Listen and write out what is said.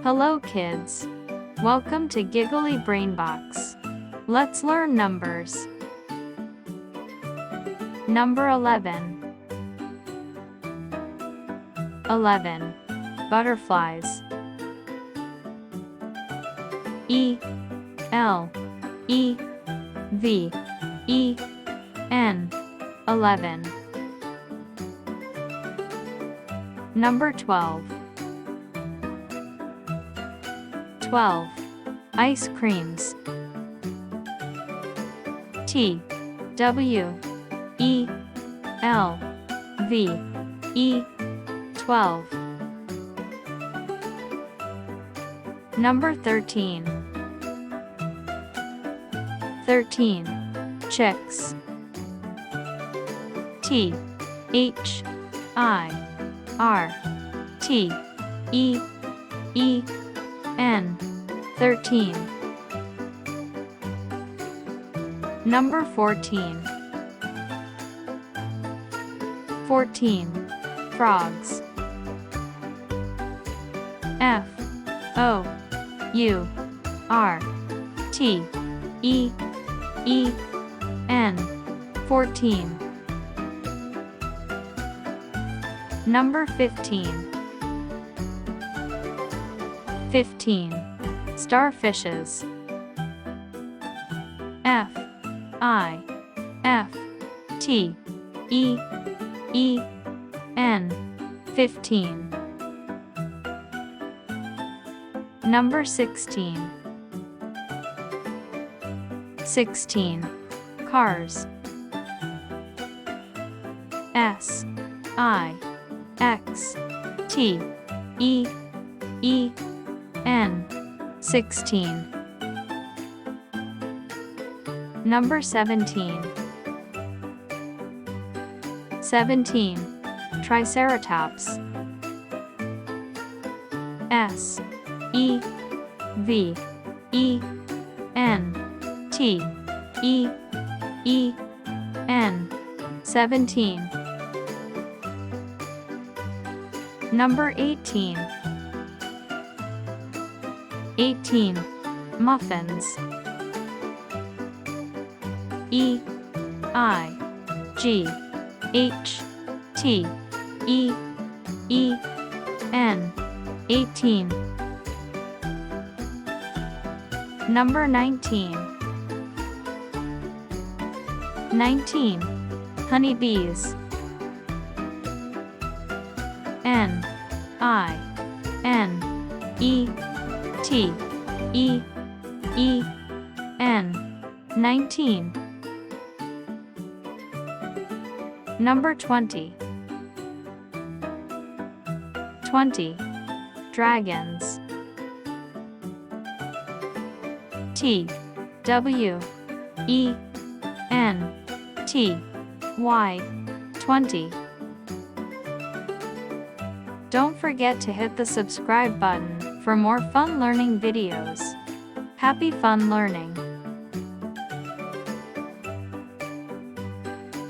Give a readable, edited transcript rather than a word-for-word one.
Hello kids! Welcome to Giggly Brain Box. Let's learn numbers. Number 11. 11. Butterflies. E L E V E N 11. Number 12. 12. Ice creams. T W E L V E 12. Number 13. 13. Chicks. T H I R T E E N 13. Number 14. 14. Frogs. F O U R T E E N 14. Number 15. 15. Starfishes. F I F T E E N 15. Number 16. 16. Cars. S I X T E E N 16. Number 17. 17. Triceratops. S E V E N T E E N 17. Number 18. 18. Muffins. E I G H T E E N 18. Number 19. 19. Honeybees. N I N E T E E N 19. Number 20. 20. Dragons. T W E N T Y 20. Don't forget to hit the subscribe button for more fun learning videos. Happy fun learning!